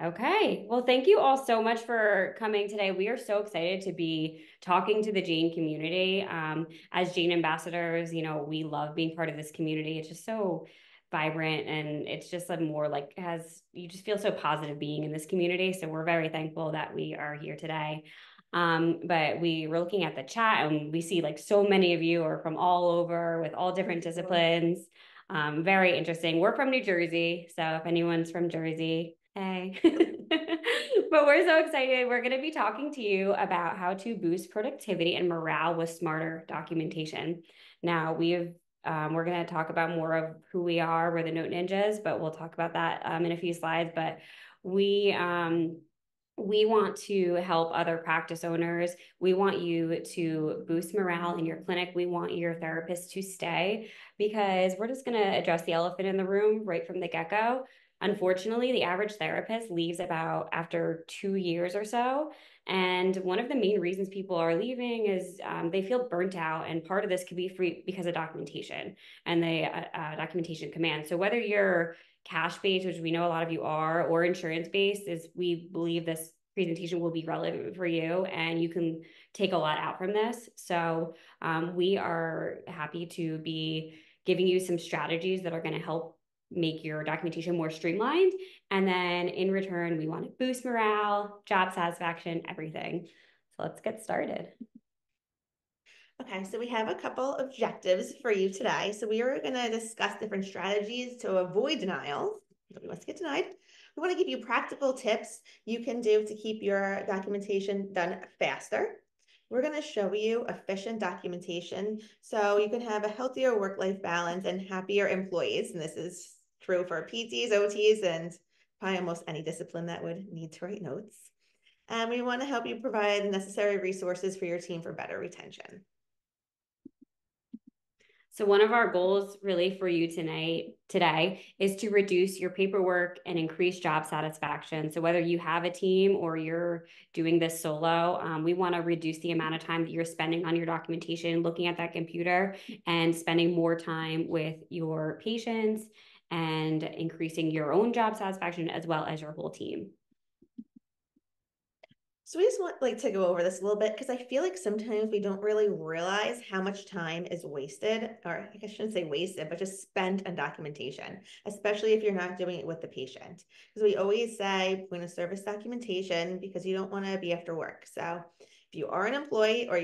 Okay. Well, thank you all so much for coming today. We are so excited to be talking to the Jane community. As Jane ambassadors, we love being part of this community. It's just so vibrant and it's just a more like has you just feel so positive being in this community. So we're very thankful that we are here today. But we were looking at the chat and we see like so many of you are from all over with all different disciplines. Very interesting. We're from New Jersey, so if anyone's from Jersey, hey. But we're so excited. We're going to be talking to you about how to boost productivity and morale with smarter documentation. Now, we're going to talk about more of who we are. We're the Note Ninjas, but we'll talk about that in a few slides. But we we want to help other practice owners. We want you to boost morale in your clinic. We want your therapist to stay because we're just going to address the elephant in the room right from the get-go. Unfortunately, the average therapist leaves about after 2 years or so. And one of the main reasons people are leaving is they feel burnt out. And part of this could be free because of documentation and the documentation command. So whether you're cash based, which we know a lot of you are, or insurance based, is we believe this presentation will be relevant for you and you can take a lot out from this. So we are happy to be giving you some strategies that are going to help make your documentation more streamlined. And then in return, we want to boost morale, job satisfaction, everything. So let's get started. Okay, so we have a couple objectives for you today. So we are going to discuss different strategies to avoid denials. Nobody wants to get denied. We want to give you practical tips you can do to keep your documentation done faster. We're going to show you efficient documentation so you can have a healthier work-life balance and happier employees. And this is true for PTs, OTs, and probably almost any discipline that would need to write notes. And we want to help you provide the necessary resources for your team for better retention. So one of our goals really for you today is to reduce your paperwork and increase job satisfaction. So whether you have a team or you're doing this solo, we want to reduce the amount of time that you're spending on your documentation, looking at that computer and spending more time with your patients and increasing your own job satisfaction as well as your whole team. So we just want to go over this a little bit because I feel like sometimes we don't really realize how much time is wasted, or I shouldn't say wasted, but just spent on documentation, especially if you're not doing it with the patient. Because we always say point of service documentation because you don't want to be after work. So if you are an employee or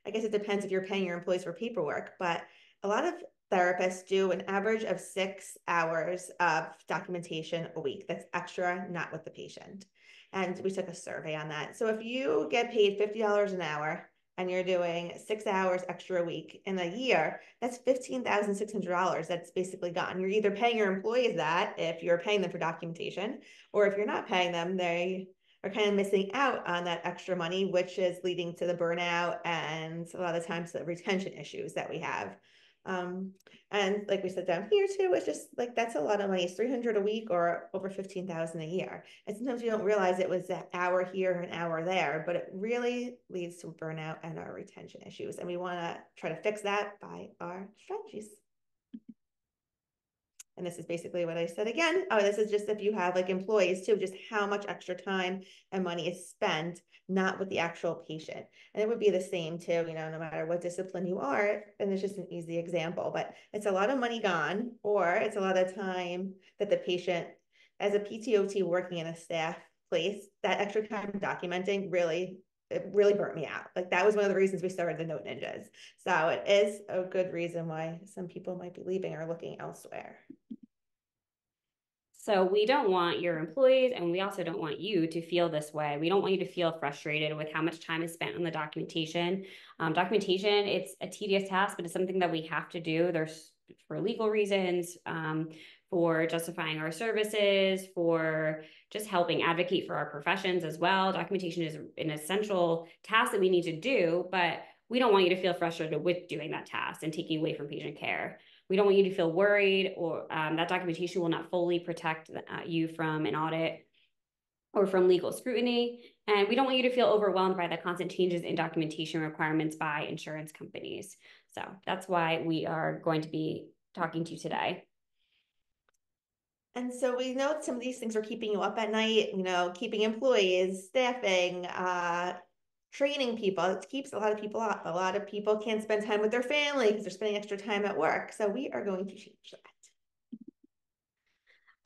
I guess it depends if you're paying your employees for paperwork, but a lot of therapists do an average of 6 hours of documentation a week. That's extra, not with the patient. And we took a survey on that. So if you get paid $50 an hour and you're doing 6 hours extra a week in a year, that's $15,600. That's basically gone. You're either paying your employees that if you're paying them for documentation, or if you're not paying them, they are kind of missing out on that extra money, which is leading to the burnout and a lot of times the retention issues that we have. Um, and like we said down here too, it's just like that's a lot of money. It's 300 a week or over 15,000 a year. And sometimes you don't realize it was an hour here, an hour there, but it really leads to burnout and our retention issues. And we want to try to fix that by our strategies. And this is basically what I said again. Oh, this is just if you have like employees too, just how much extra time and money is spent, not with the actual patient. And it would be the same too, no matter what discipline you are. And it's just an easy example, but it's a lot of money gone, or it's a lot of time that the patient, as a PTOT working in a staff place, that extra time documenting it really burnt me out. Like that was one of the reasons we started the Note Ninjas. So it is a good reason why some people might be leaving or looking elsewhere. So we don't want your employees, and we also don't want you to feel this way. We don't want you to feel frustrated with how much time is spent on the documentation. Documentation, it's a tedious task, but it's something that we have to do. There's for legal reasons, for justifying our services, for just helping advocate for our professions as well. Documentation is an essential task that we need to do, but we don't want you to feel frustrated with doing that task and taking away from patient care. We don't want you to feel worried or that documentation will not fully protect you from an audit or from legal scrutiny. And we don't want you to feel overwhelmed by the constant changes in documentation requirements by insurance companies. So that's why we are going to be talking to you today. And so we know some of these things are keeping you up at night, keeping employees, staffing, training people. It keeps a lot of people up. A lot of people can't spend time with their family because they're spending extra time at work. So we are going to change that.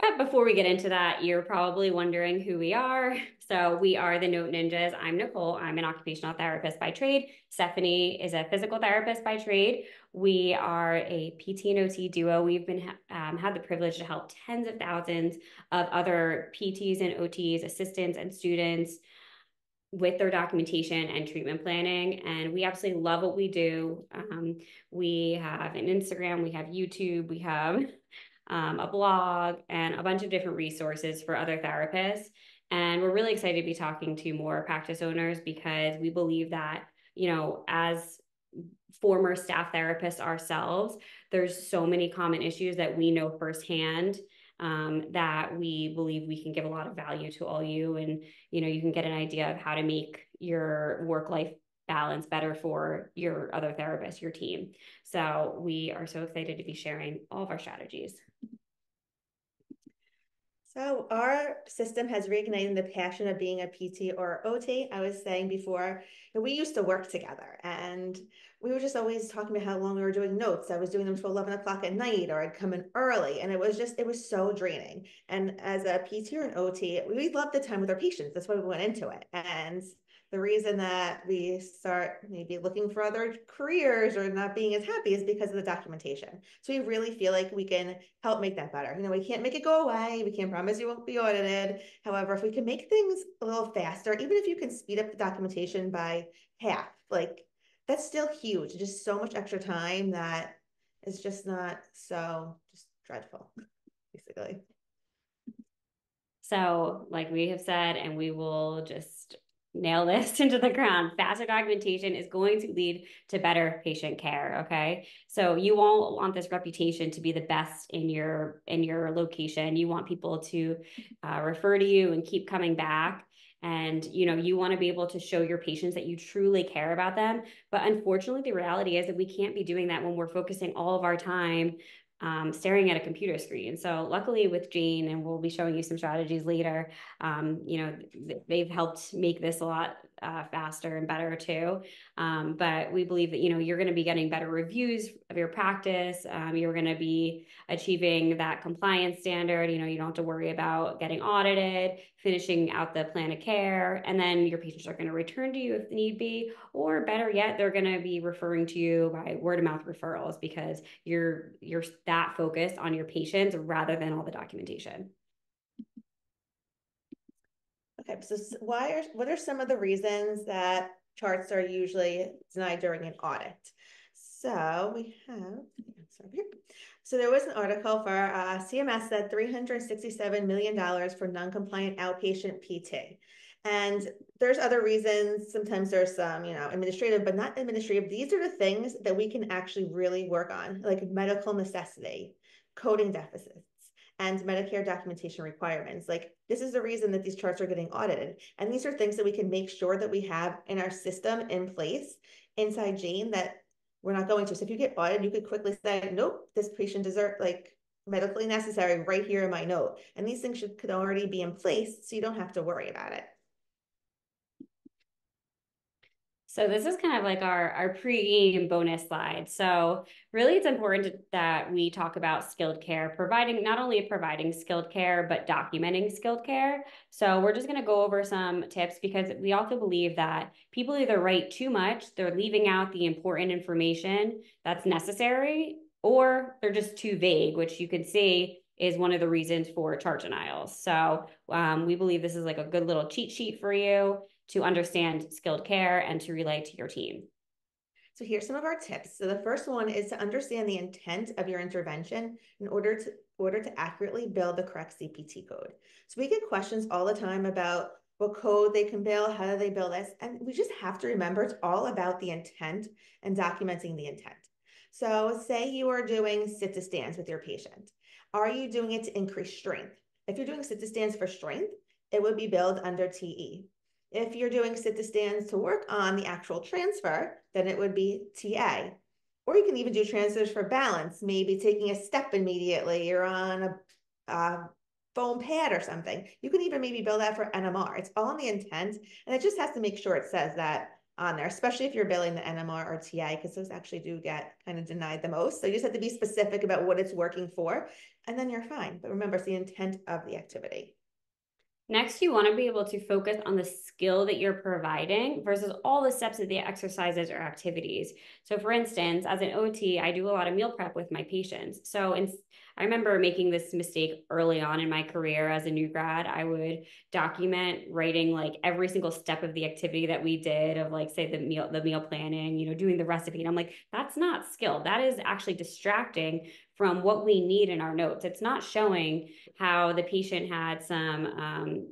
But before we get into that, you're probably wondering who we are. So we are the Note Ninjas. I'm Nicole. I'm an occupational therapist by trade. Stephanie is a physical therapist by trade. We are a PT and OT duo. We've been had the privilege to help tens of thousands of other PTs and OTs, assistants and students with their documentation and treatment planning. And we absolutely love what we do. We have an Instagram, we have YouTube, we have a blog, and a bunch of different resources for other therapists. And we're really excited to be talking to more practice owners because we believe that, as former staff therapists ourselves, there's so many common issues that we know firsthand, that we believe we can give a lot of value to all you. And, you can get an idea of how to make your work-life balance better for your other therapists, your team. So we are so excited to be sharing all of our strategies. So our system has reignited the passion of being a PT or OT. I was saying before that we used to work together and we were just always talking about how long we were doing notes. I was doing them till 11 o'clock at night or I'd come in early and it was so draining. And as a PT or an OT, we loved the time with our patients. That's why we went into it. And the reason that we start maybe looking for other careers or not being as happy is because of the documentation. So we really feel like we can help make that better. We can't make it go away. We can't promise you won't be audited. However, if we can make things a little faster, even if you can speed up the documentation by half, like that's still huge. Just so much extra time that is just not so just dreadful, basically. So, like we have said, and we will just nail this into the ground, faster documentation is going to lead to better patient care. Okay. So you won't want this reputation to be the best in your location. You want people to refer to you and keep coming back. And you want to be able to show your patients that you truly care about them. But unfortunately, the reality is that we can't be doing that when we're focusing all of our time staring at a computer screen. So luckily with Jane, and we'll be showing you some strategies later, they've helped make this a lot faster and better too. But we believe that, you're going to be getting better reviews of your practice. You're going to be achieving that compliance standard. You don't have to worry about getting audited, finishing out the plan of care, and then your patients are going to return to you if need be, or better yet, they're going to be referring to you by word of mouth referrals because you're that focused on your patients rather than all the documentation. Okay, so what are some of the reasons that charts are usually denied during an audit? So we have, so there was an article for CMS said $367 million for non-compliant outpatient PT. And there's other reasons. Sometimes there's some, administrative, but not administrative. These are the things that we can actually really work on, like medical necessity, coding deficits, and Medicare documentation requirements. Like this is the reason that these charts are getting audited. And these are things that we can make sure that we have in our system in place inside Jane that we're not going to. So if you get audited, you could quickly say, nope, this patient deserves like medically necessary right here in my note. And these things could already be in place so you don't have to worry about it. So this is kind of like our pre-game bonus slide. So really it's important that we talk about skilled care, not only providing skilled care, but documenting skilled care. So we're just going to go over some tips because we also believe that people either write too much, they're leaving out the important information that's necessary, or they're just too vague, which you can see is one of the reasons for chart denials. So we believe this is like a good little cheat sheet for you to understand skilled care and to relate to your team. So here's some of our tips. So the first one is to understand the intent of your intervention in order to accurately bill the correct CPT code. So we get questions all the time about what code they can bill, how do they bill this? And we just have to remember it's all about the intent and documenting the intent. So say you are doing sit to stands with your patient. Are you doing it to increase strength? If you're doing sit to stands for strength, it would be billed under TE. If you're doing sit to stands to work on the actual transfer, then it would be TA. Or you can even do transfers for balance, maybe taking a step immediately. You're on a foam pad or something. You can even maybe bill that for NMR. It's all in the intent, and it just has to make sure it says that on there, especially if you're billing the NMR or TI, because those actually do get kind of denied the most. So you just have to be specific about what it's working for, and then you're fine. But remember, it's the intent of the activity. Next, you want to be able to focus on the skill that you're providing versus all the steps of the exercises or activities. So, for instance, as an OT, I do a lot of meal prep with my patients. I remember making this mistake early on in my career as a new grad. I would document writing like every single step of the activity that we did of like, say, the meal planning, doing the recipe. And I'm like, that's not skill. That is actually distracting from what we need in our notes. It's not showing how the patient had some,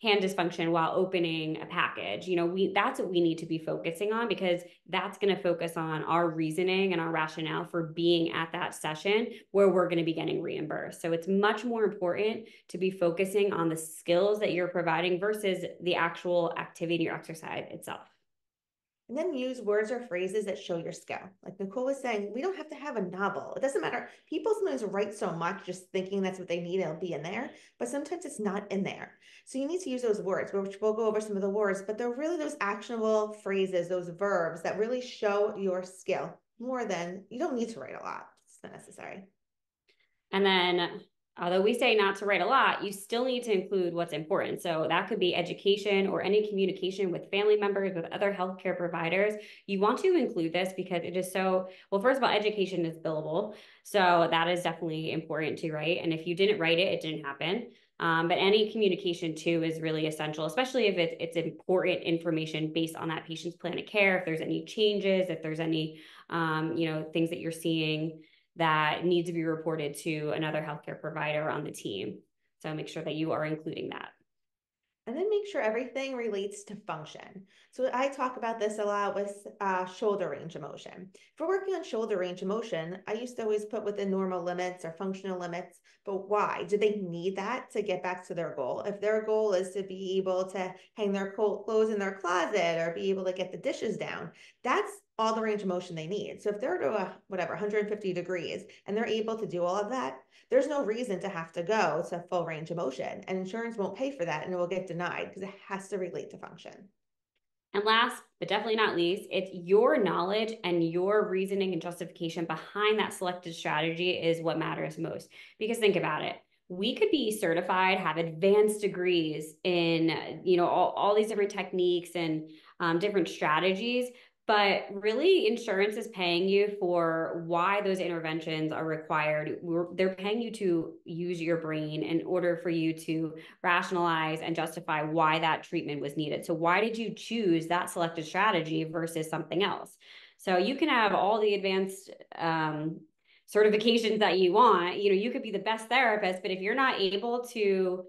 hand dysfunction while opening a package. That's what we need to be focusing on, because that's going to focus on our reasoning and our rationale for being at that session where we're going to be getting reimbursed. So it's much more important to be focusing on the skills that you're providing versus the actual activity or exercise itself. And then use words or phrases that show your skill. Like Nicole was saying, we don't have to have a novel. It doesn't matter. People sometimes write so much just thinking that's what they need. It'll be in there, but sometimes it's not in there. So you need to use those words, which we'll go over some of the words, but they're really those actionable phrases, those verbs that really show your skill more than you don't need to write a lot. It's not necessary. And then, although we say not to write a lot, you still need to include what's important. So that could be education or any communication with family members, with other healthcare providers. You want to include this because it is so, well, first of all, education is billable. So that is definitely important to write. And if you didn't write it, it didn't happen. But any communication too is really essential, especially if it's important information based on that patient's plan of care. If there's any changes, if there's any, things that you're seeing that need to be reported to another healthcare provider on the team. So make sure that you are including that. And then make sure everything relates to function. So I talk about this a lot with shoulder range of motion. If we're working on shoulder range of motion, I used to always put within normal limits or functional limits, but why? Do they need that to get back to their goal? If their goal is to be able to hang their clothes in their closet or be able to get the dishes down, that's all the range of motion they need. So if they're to whatever 150 degrees and they're able to do all of that, there's no reason to have to go to full range of motion, and insurance won't pay for that and it will get denied because it has to relate to function. And last, but definitely not least, it's your knowledge and your reasoning and justification behind that selected strategy is what matters most. Because think about it. We could be certified, have advanced degrees in, all these different techniques and different strategies, but really insurance is paying you for why those interventions are required. They're paying you to use your brain in order for you to rationalize and justify why that treatment was needed. So why did you choose that selected strategy versus something else? So you can have all the advanced certifications that you want. You could be the best therapist, but if you're not able to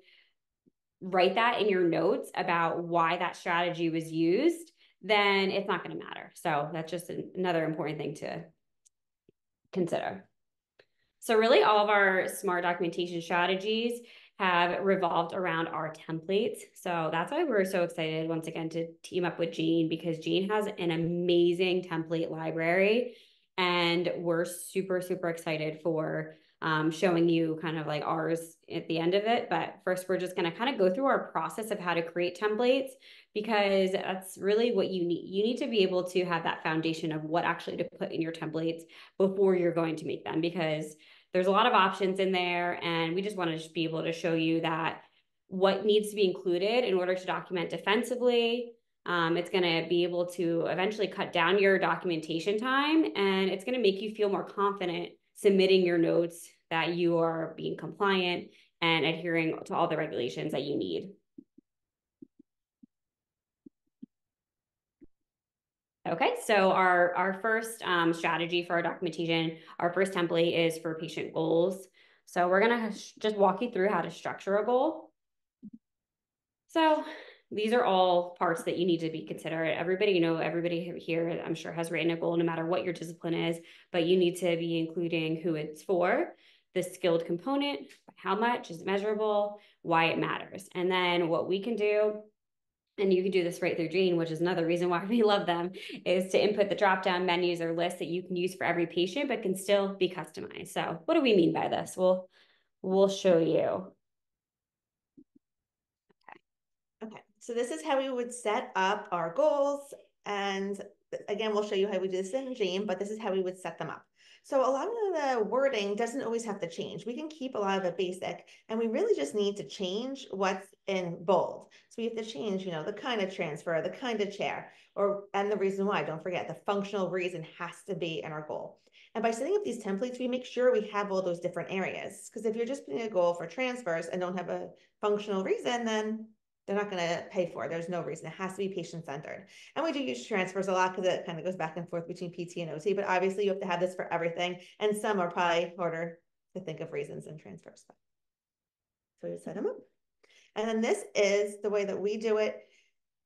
write that in your notes about why that strategy was used, then it's not going to matter. So that's just another important thing to consider. So really all of our smart documentation strategies have revolved around our templates. So that's why we're so excited once again to team up with Jean, because Jean has an amazing template library and we're super, super excited for showing you kind of like ours at the end of it. But first, we're just going to kind of go through our process of how to create templates, because that's really what you need. You need to be able to have that foundation of what actually to put in your templates before you're going to make them, because there's a lot of options in there. And we just want to just be able to show you that what needs to be included in order to document defensively. It's going to be able to eventually cut down your documentation time, and it's going to make you feel more confident submitting your notes that you are being compliant and adhering to all the regulations that you need. Okay, so our first strategy for our documentation, our first template is for patient goals. So we're gonna just walk you through how to structure a goal. So these are all parts that you need to be considered. Everybody here, I'm sure, has written a goal no matter what your discipline is, but you need to be including who it's for, the skilled component, how much is measurable, why it matters. And then what we can do, and you can do this right through Jean, which is another reason why we love them, is to input the drop-down menus or lists that you can use for every patient, but can still be customized. So what do we mean by this? We'll show you. So this is how we would set up our goals. And again, we'll show you how we do this in Jane, but this is how we would set them up. So a lot of the wording doesn't always have to change. We can keep a lot of it basic, and we really just need to change what's in bold. So we have to change, the kind of transfer, the kind of chair, and the reason why. Don't forget, the functional reason has to be in our goal. And by setting up these templates, we make sure we have all those different areas. Because if you're just putting a goal for transfers and don't have a functional reason, then they're not going to pay for it. There's no reason. It has to be patient-centered. And we do use transfers a lot because it kind of goes back and forth between PT and OT, but obviously you have to have this for everything. And some are probably harder to think of reasons than transfers. So we set them up. And then this is the way that we do it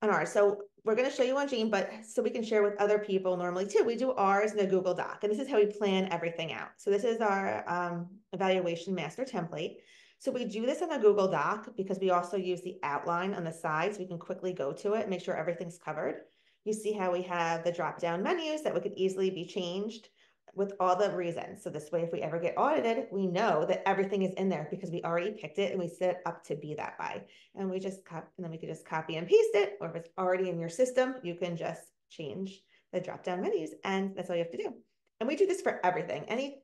on ours. So we're going to show you on Gene, but so we can share with other people normally too. We do ours in a Google Doc, and this is how we plan everything out. So this is our evaluation master template. So we do this in a Google Doc because we also use the outline on the side so we can quickly go to it, make sure everything's covered. You see how we have the drop-down menus that could easily be changed with all the reasons. So this way, if we ever get audited, we know that everything is in there because we already picked it and we set it up to be that way. And we just and then we could just copy and paste it, or if it's already in your system, you can just change the drop-down menus, and that's all you have to do. And we do this for everything. Any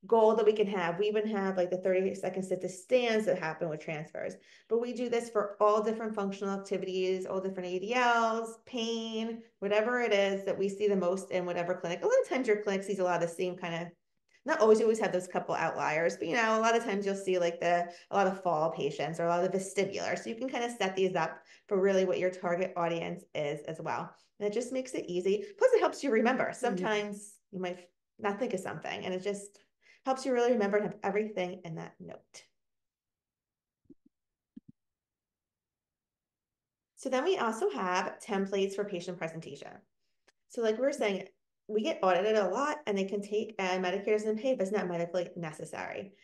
goal that we can have. We even have like the 30-second sit to stands that happen with transfers. But we do this for all different functional activities, all different ADLs, pain, whatever it is that we see the most in whatever clinic. A lot of times your clinic sees a lot of the same kind of, not always, you always have those couple outliers, but a lot of times you'll see like a lot of fall patients or a lot of vestibular. So you can kind of set these up for really what your target audience is as well. And it just makes it easy. Plus it helps you remember. Sometimes you might not think of something, and it just helps you really remember and have everything in that note. So then we also have templates for patient presentation. So like we were saying, we get audited a lot, and they can take, and Medicare doesn't pay if it's not medically necessary.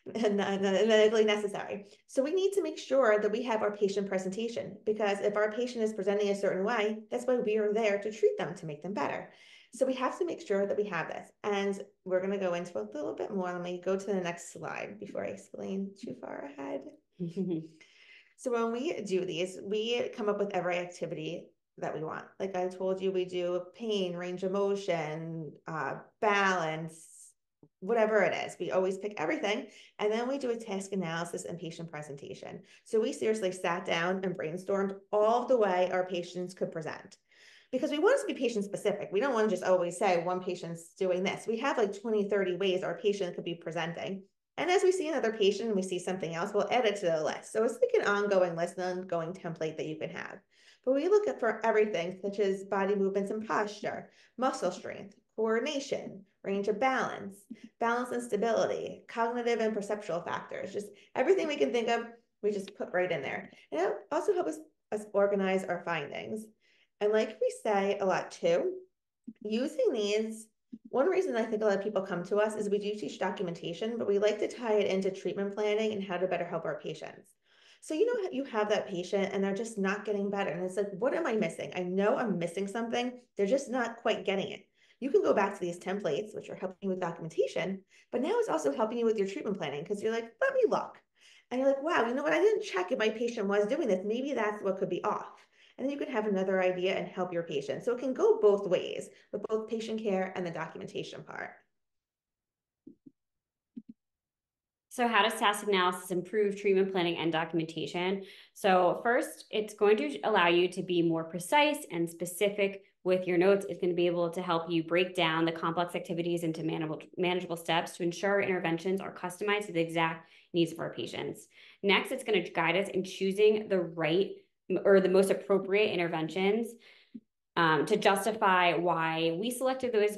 Not medically necessary. So we need to make sure that we have our patient presentation, because if our patient is presenting a certain way, that's why we are there to treat them, to make them better. So we have to make sure that we have this. And we're going to go into a little bit more. Let me go to the next slide before I explain too far ahead. So when we do these, we come up with every activity that we want. Like I told you, we do pain, range of motion, balance, whatever it is. We always pick everything. And then we do a task analysis and patient presentation. So we seriously sat down and brainstormed all of the way our patients could present, because we want it to be patient specific. We don't want to just always say one patient's doing this. We have like 20, 30 ways our patient could be presenting. And as we see another patient and we see something else, we'll add it to the list. So it's like an ongoing list, an ongoing template that you can have. But we look at for everything, such as body movements and posture, muscle strength, coordination, range of balance, balance and stability, cognitive and perceptual factors, just everything we can think of, we just put right in there. And it also helps us organize our findings. And like we say a lot too, using these, one reason I think a lot of people come to us is we do teach documentation, but we like to tie it into treatment planning and how to better help our patients. So, you have that patient and they're just not getting better. And it's like, what am I missing? I know I'm missing something. They're just not quite getting it. You can go back to these templates, which are helping you with documentation, but now it's also helping you with your treatment planning, because you're like, let me look. And you're like, wow, you know what? I didn't check if my patient was doing this. Maybe that's what could be off. And then you could have another idea and help your patient. So it can go both ways with both patient care and the documentation part. So how does task analysis improve treatment planning and documentation? So first, it's going to allow you to be more precise and specific with your notes. It's going to be able to help you break down the complex activities into manageable steps to ensure interventions are customized to the exact needs of our patients. Next, it's going to guide us in choosing the right or the most appropriate interventions to justify why we selected those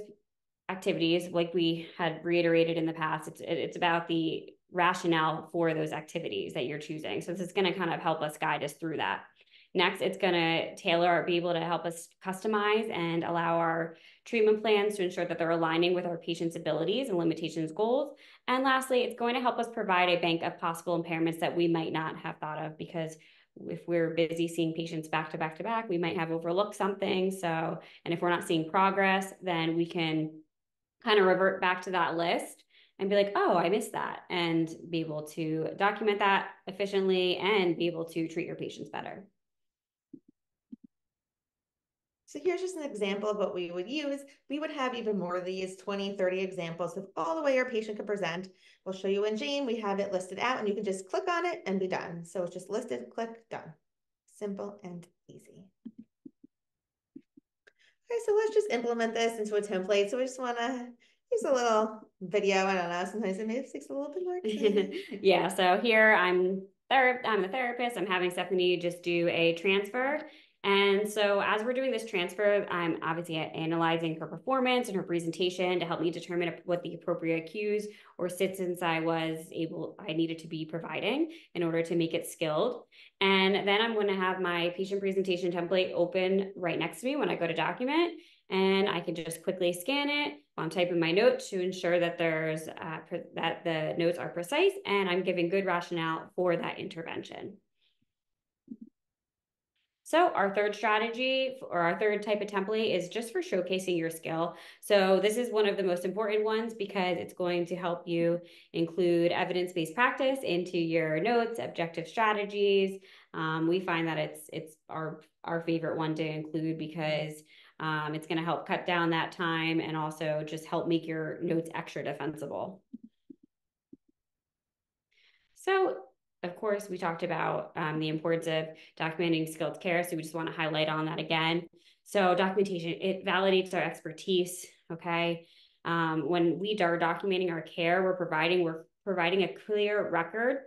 activities. Like we had reiterated in the past, it's about the rationale for those activities that you're choosing. So this is going to kind of help us guide us through that. Next, it's going to be able to help us customize and allow our treatment plans to ensure that they're aligning with our patients' abilities and limitations goals. And lastly, it's going to help us provide a bank of possible impairments that we might not have thought of, because if we're busy seeing patients back to back to back, we might have overlooked something. So, and if we're not seeing progress, then we can kind of revert back to that list and be like, oh, I missed that, and be able to document that efficiently and be able to treat your patients better. So here's just an example of what we would use. We would have even more of these 20, 30 examples of all the way our patient could present. We'll show you in Jane, we have it listed out and you can just click on it and be done. So it's just listed, click, done. Simple and easy. Okay, so let's just implement this into a template. So we just want to use a little video. I don't know, sometimes it makes it a little bit more exciting. Yeah, so here I'm the therapist. I'm having Stephanie just do a transfer. And so as we're doing this transfer, I'm obviously analyzing her performance and her presentation to help me determine what the appropriate cues or sit-ins I needed to be providing in order to make it skilled. And then I'm going to have my patient presentation template open right next to me when I go to document, and I can just quickly scan it while I'm typing my notes to ensure that that the notes are precise and I'm giving good rationale for that intervention. So our third strategy or our third type of template is just for showcasing your skill. So this is one of the most important ones because it's going to help you include evidence-based practice into your notes, objective strategies. We find that it's our favorite one to include because it's going to help cut down that time and also just help make your notes extra defensible. So of course, we talked about the importance of documenting skilled care. So we just want to highlight on that again. So documentation, it validates our expertise, okay? When we are documenting our care, we're providing a clear record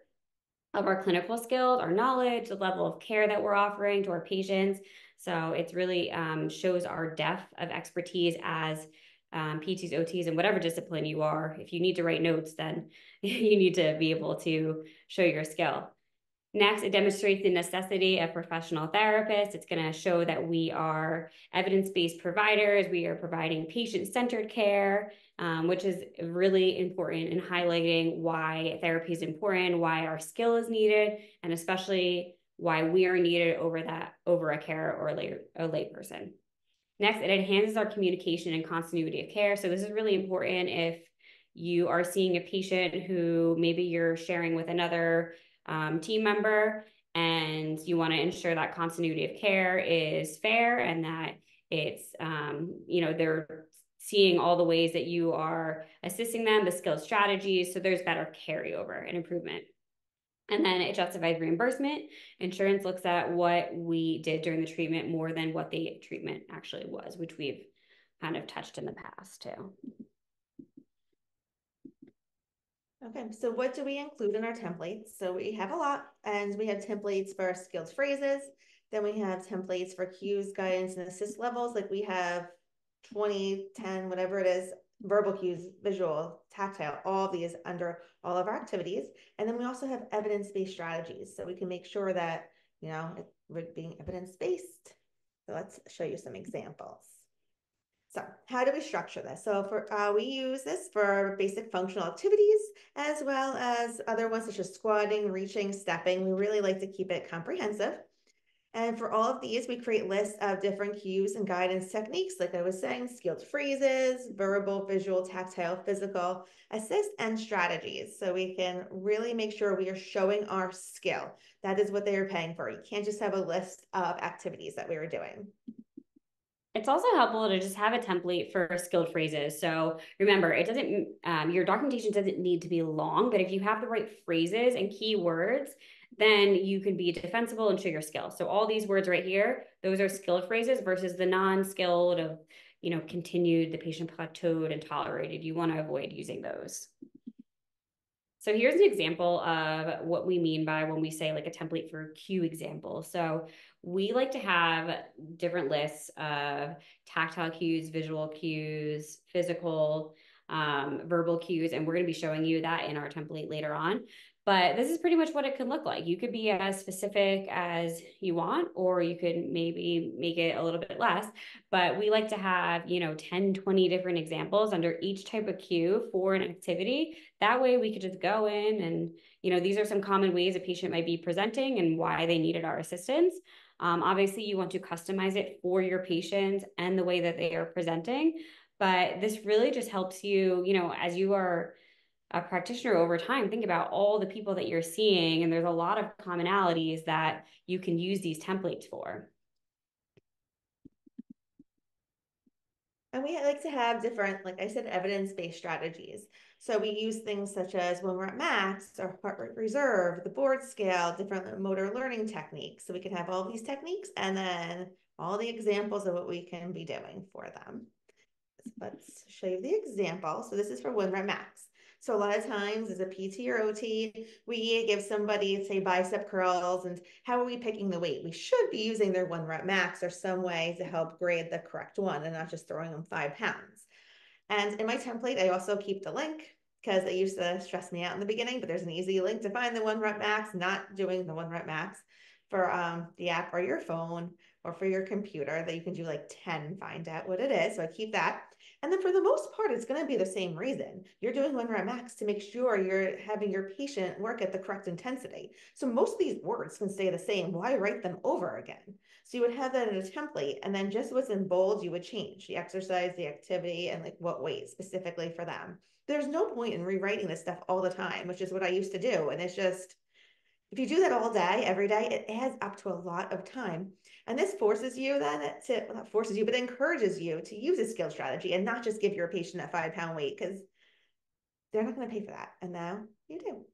of our clinical skills, our knowledge, the level of care that we're offering to our patients. So it's really shows our depth of expertise as PTs, OTs, and whatever discipline you are. If you need to write notes, then you need to be able to show your skill. Next, it demonstrates the necessity of professional therapists. It's going to show that we are evidence-based providers. We are providing patient-centered care, which is really important in highlighting why therapy is important, why our skill is needed, and especially why we are needed over a care or a lay person. Next, it enhances our communication and continuity of care. So this is really important if you are seeing a patient who maybe you're sharing with another team member and you want to ensure that continuity of care is fair and that it's, they're seeing all the ways that you are assisting them, the skill strategies. So there's better carryover and improvement. And then it justifies reimbursement. Insurance looks at what we did during the treatment more than what the treatment actually was, which we've kind of touched in the past too. Okay, so what do we include in our templates? So we have a lot, and we have templates for skilled phrases. Then we have templates for cues, guidance, and assist levels. Like we have 20, 10, whatever it is, verbal cues, visual, tactile, all of these under all of our activities. And then we also have evidence-based strategies. So we can make sure that, we're being evidence-based. So let's show you some examples. So how do we structure this? So we use this for basic functional activities as well as other ones such as squatting, reaching, stepping. We really like to keep it comprehensive. And for all of these, we create lists of different cues and guidance techniques, like I was saying, skilled phrases, verbal, visual, tactile, physical, assist, and strategies. So we can really make sure we are showing our skill. That is what they are paying for. You can't just have a list of activities that we were doing. It's also helpful to just have a template for skilled phrases. So remember, your documentation doesn't need to be long, but if you have the right phrases and keywords, then you can be defensible and show your skill. So all these words right here, those are skilled phrases versus the non-skilled of, continued, the patient plateaued and tolerated. You want to avoid using those. So here's an example of what we mean by when we say like a template for cue example. So we like to have different lists of tactile cues, visual cues, physical, verbal cues, and we're going to be showing you that in our template later on. But this is pretty much what it could look like. You could be as specific as you want, or you could maybe make it a little bit less. But we like to have, 10, 20 different examples under each type of cue for an activity. That way we could just go in and, these are some common ways a patient might be presenting and why they needed our assistance. Obviously, you want to customize it for your patient and the way that they are presenting. But this really just helps you, as you are a practitioner over time, think about all the people that you're seeing, and there's a lot of commonalities that you can use these templates for. And we like to have different, like I said, evidence-based strategies. So we use things such as when we're at max or heart rate reserve, the board scale, different motor learning techniques. So we can have all these techniques and then all the examples of what we can be doing for them. Let's show you the example. So this is for when we're at max. So a lot of times as a PT or OT, we give somebody, say, bicep curls, and how are we picking the weight? We should be using their 1 rep max or some way to help grade the correct one and not just throwing them 5 pounds. And in my template, I also keep the link because it used to stress me out in the beginning, but there's an easy link to find the 1 rep max, not doing the 1 rep max for the app or your phone or for your computer that you can do like 10, find out what it is. So I keep that. And then for the most part, it's going to be the same reason. You're doing 1 rep max to make sure you're having your patient work at the correct intensity. So most of these words can stay the same. Why write them over again? So you would have that in a template, and then just what's in bold, you would change the exercise, the activity, and like what weight specifically for them. There's no point in rewriting this stuff all the time, which is what I used to do. And it's just, if you do that all day, every day, it adds up to a lot of time. And this forces you then to, well, not forces you, but encourages you to use a skill strategy and not just give your patient a 5 pound weight because they're not going to pay for that. And now you do.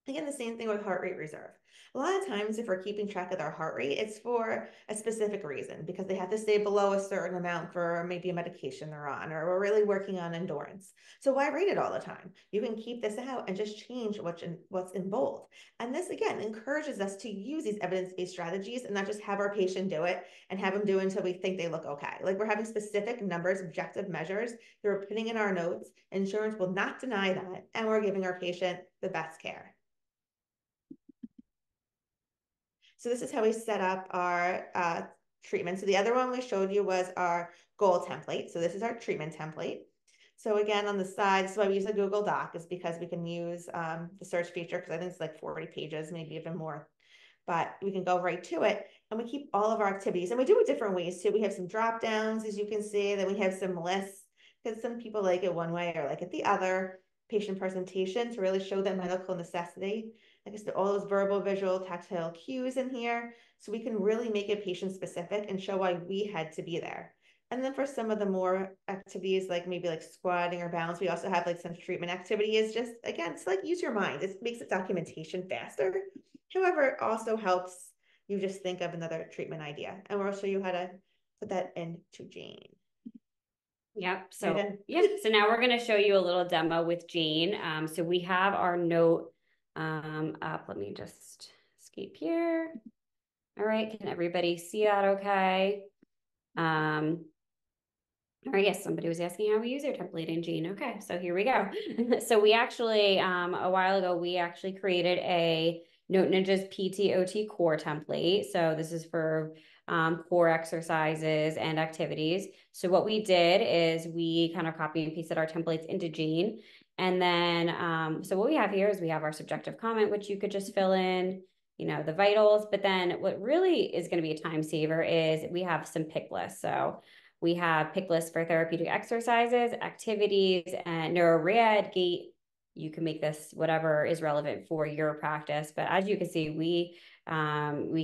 Again, the same thing with heart rate reserve. A lot of times, if we're keeping track of their heart rate, it's for a specific reason because they have to stay below a certain amount for maybe a medication they're on, or we're really working on endurance. So why rate it all the time? You can keep this out and just change what's in bold. And this, again, encourages us to use these evidence-based strategies and not just have our patient do it and have them do it until we think they look okay. Like we're having specific numbers, objective measures that we're putting in our notes. Insurance will not deny that, and we're giving our patient the best care. So this is how we set up our treatment. So the other one we showed you was our goal template. So this is our treatment template. So again, on the side, this is why we use a Google Doc, is because we can use the search feature, because I think it's like 40 pages, maybe even more. But we can go right to it, and we keep all of our activities. And we do it different ways too. We have some drop downs, as you can see. Then we have some lists, because some people like it one way or like it the other. Patient presentation to really show that medical necessity. Like I said, all those verbal, visual, tactile cues in here. So we can really make it patient specific and show why we had to be there. And then for some of the more activities, like maybe like squatting or balance, we also have like some treatment activities. Just again, it's like use your mind. It makes the documentation faster. However, it also helps you just think of another treatment idea. And we'll show you how to put that into Jane. Yep. You're So done. yeah. So now we're going to show you a little demo with Jane. So we have our note up. Let me just escape here. All right. Can everybody see that okay? All right, yes, somebody was asking how we use our template in Gene. Okay, so here we go. So we actually, a while ago, we actually created a Note Ninja's PTOT core template. So this is for core exercises and activities. So what we did is we kind of copy and pasted our templates into Gene. And then, so what we have here is we have our subjective comment, which you could just fill in, you know, the vitals. But then what really is going to be a time saver is we have some pick lists. So we have pick lists for therapeutic exercises, activities, and neuro-rehab gait. You can make this whatever is relevant for your practice. But as you can see, we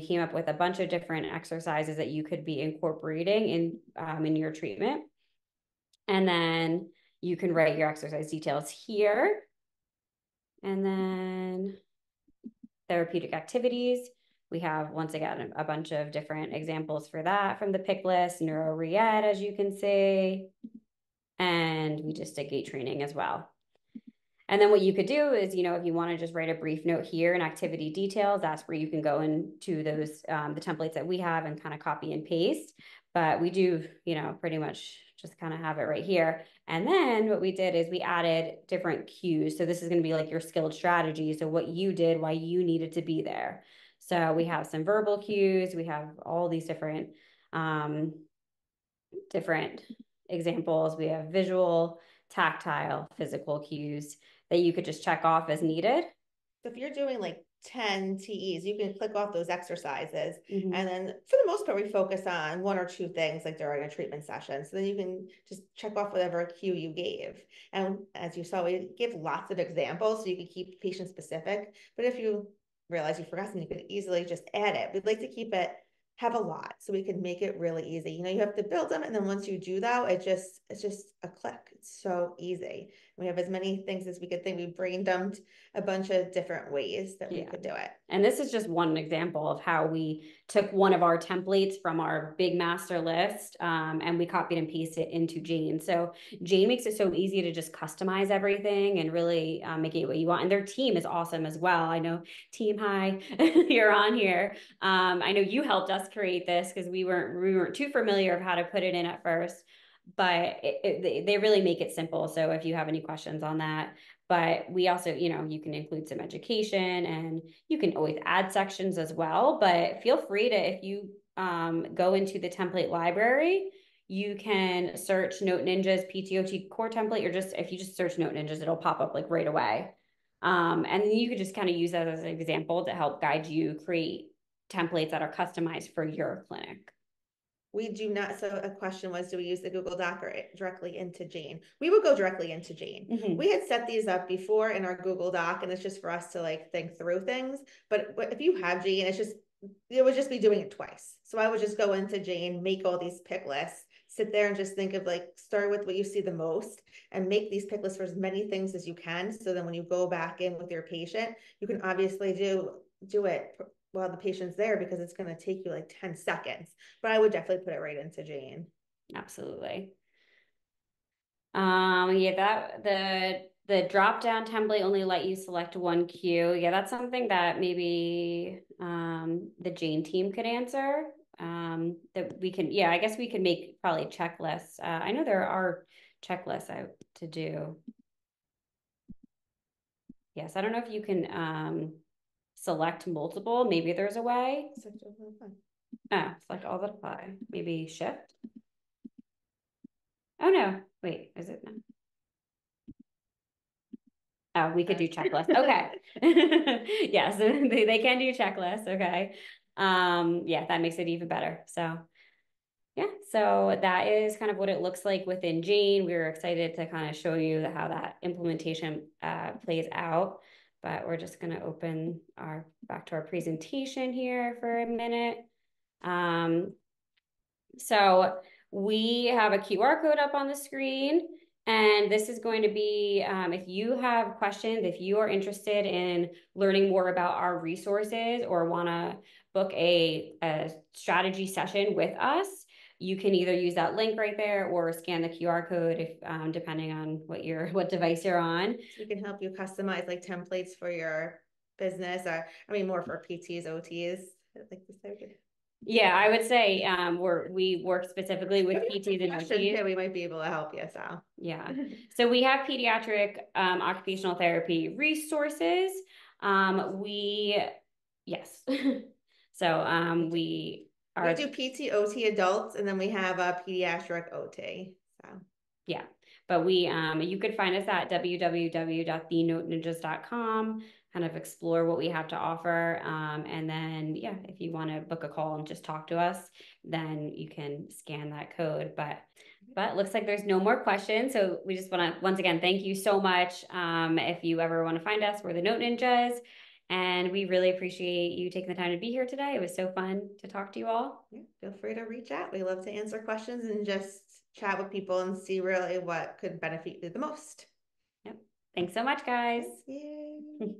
came up with a bunch of different exercises that you could be incorporating in your treatment. And then you can write your exercise details here. And then therapeutic activities. We have, once again, a bunch of different examples for that from the pick list, neuro-rehab, as you can see, and we just did gait training as well. And then what you could do is, you know, if you want to just write a brief note here and activity details, that's where you can go into those, the templates that we have and kind of copy and paste. But we do, you know, pretty much just kind of have it right here. And then what we did is we added different cues. So this is going to be like your skilled strategy. So what you did, why you needed to be there. So we have some verbal cues. We have all these different, different examples. We have visual, tactile, physical cues that you could just check off as needed. So if you're doing like 10 TEs. You can click off those exercises. Mm-hmm. And then for the most part, we focus on one or two things like during a treatment session. So then you can just check off whatever cue you gave. And as you saw, we give lots of examples so you can keep patient specific. But if you realize you forgot something, you could easily just add it. We'd like to keep it have a lot so we can make it really easy. You have to build them, and then once you do that, it's just a click. It's so easy. We have as many things as we could think. We brain dumped a bunch of different ways that we Yeah. could do it. And this is just one example of how we took one of our templates from our big master list, and we copied and pasted it into Jane. So Jane makes it so easy to just customize everything and really make it what you want. And their team is awesome as well. I know, team, hi, you're on here. I know you helped us create this because we weren't too familiar of how to put it in at first, but they really make it simple. So if you have any questions on that, but we also, you can include some education, and you can always add sections as well. But feel free to, if you go into the template library, you can search Note Ninja's PTOT core template, or if you just search Note Ninjas, it'll pop up like right away. And then you could just kind of use that as an example to help guide you create templates that are customized for your clinic. We do not. So a question was, do we use the Google Doc or directly into Jane? We would go directly into Jane. Mm-hmm. We had set these up before in our Google Doc, and it's just for us to like think through things. But if you have Jane, it would just be doing it twice. So I would just go into Jane, make all these pick lists, sit there and just think of like, start with what you see the most and make these pick lists for as many things as you can. So then when you go back in with your patient, you can obviously do it while the patient's there, because it's going to take you like 10 seconds. But I would definitely put it right into Jane. Absolutely. Yeah, the drop down template only let you select one cue. Yeah, that's something that maybe the Jane team could answer. That we can, yeah, I guess we could make probably checklists. I know there are checklists out to do. Yes, I don't know if you can select multiple. Maybe there's a way. Select all that apply. Maybe shift. Oh no, wait, is it? No. Oh, we could do checklists. Okay. Yes, they can do checklists. Okay. Yeah, that makes it even better. So yeah, so that is kind of what it looks like within Jane. We were excited to kind of show you how that implementation plays out, but we're just going to open back to our presentation here for a minute. So we have a QR code up on the screen, and this is going to be, if you have questions, if you are interested in learning more about our resources or want to book a strategy session with us, you can either use that link right there or scan the QR code if depending on what device you're on. So we can help you customize like templates for your business, or I mean more for PTs, OTs, like this type of. Yeah, I would say we work specifically with PTs and OTs. We might be able to help you. So yeah, so we have pediatric occupational therapy resources. We yes, so we do PT, OT adults, and then we have a pediatric OT. So yeah, but you could find us at www.thenoteninjas.com, kind of explore what we have to offer. And then, yeah, if you want to book a call and just talk to us, then you can scan that code. But it looks like there's no more questions. So we just want to, once again, thank you so much. If you ever want to find us, we're the Note Ninjas. And we really appreciate you taking the time to be here today. It was so fun to talk to you all. Yeah, feel free to reach out. We love to answer questions and just chat with people and see really what could benefit you the most. Yep. Thanks so much, guys. Thank you.